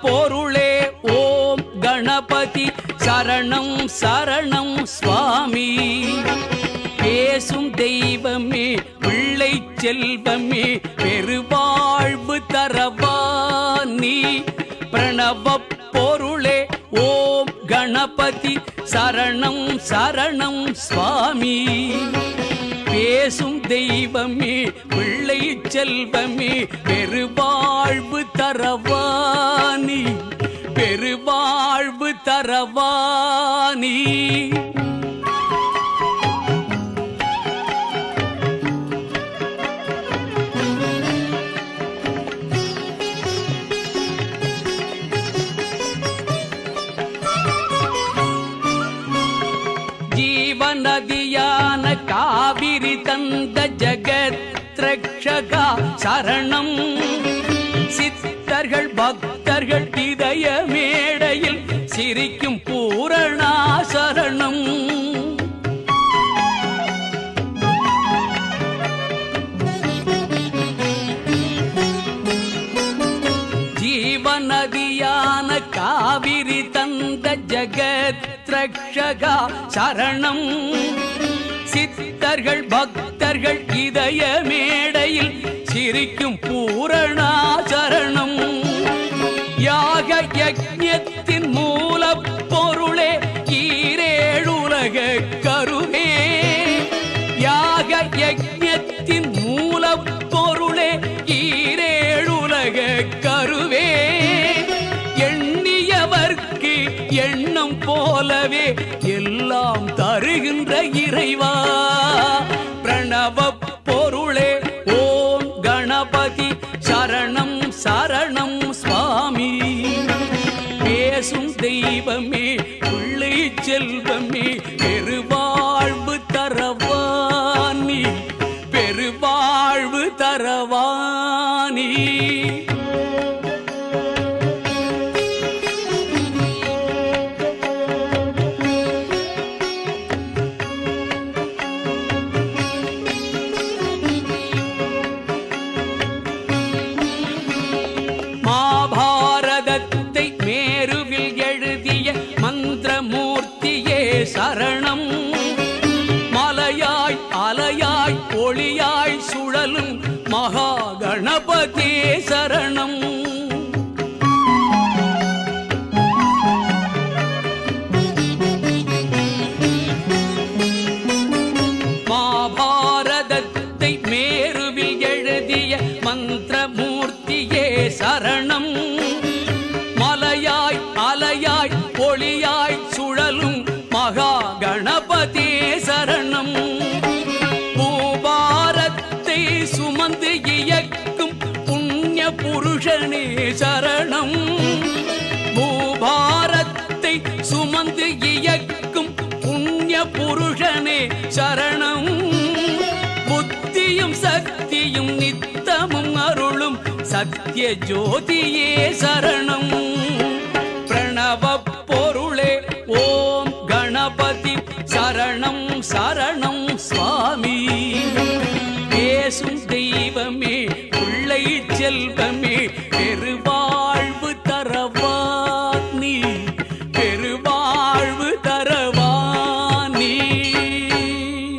பொருளே ஓம் கணபதி சரணம் சரணம் சுவாமி. பேசும் தெய்வமே பிள்ளை செல்வமே பெருவாழ்வு தரவானி. பிரணவ பொருளே ஓம் கணபதி சரணம் சரணம் சுவாமி. பேசும் தெய்வமே பிள்ளை செல்வமே பெருவாழ்வு தரவானி. பெருவாழ்வு தரவானி. ஜீவநதியான காவிரி தந்த ஜகத் ரக்ஷகா சரணம். சித்தர்கள் பக்தர்கள் இதய மேடையில் சிரிக்கும் பூரணா சரணம். ஜீவநதியான காவிரி தந்த ஜகத் ரக்ஷகா சரணம். சித்தர்கள் பக்தர்கள் இதய மேடையில் சிரிக்கும் பூரணா சரணம். யாக யஜ்ஞத்தின் மூல பொருளே ஈரேழுலக கருவே. யாக யஜ்ஞத்தின் மூல பொருளே ஈரேழுலக கருவே. எண்ணியவர்க்கு எண்ணம் போலவே எல்லாம் தருகின்ற இறைவா. பிரணவ பொருளே ஓம் கணபதி சரணம் சரணம் சுவாமி. பேசும் தெய்வமே பிள்ளை செல்வமே பெருவாழ்வு தரவானி. பெருவாழ்வு தரவானி. மகாபாரதத்தை மேருவில் எழுதிய மந்திரமூர்த்தியே சரணம். மலையாய் அலையாய் ஒளியாய் சுழலும் மகா கணபதி சரணம். மகாபாரதத்தை மேருவில் எழுதிய மந்திரமூர்த்தியே சரணம். மலையாய் அலையாய் ஒளியாய் சுழலும் மகா கணபதி சரணம். பூபாரத்தை சுமந்து இயக்கும் புண்ணிய புருஷனே சரணம். பூபாரத்தை சுமந்து இயக்கும் புண்ணிய புருஷனே சரணம். புத்தியும் சக்தியும் நித்தமும் அருளும் சத்ய ஜோதியே சரணம்.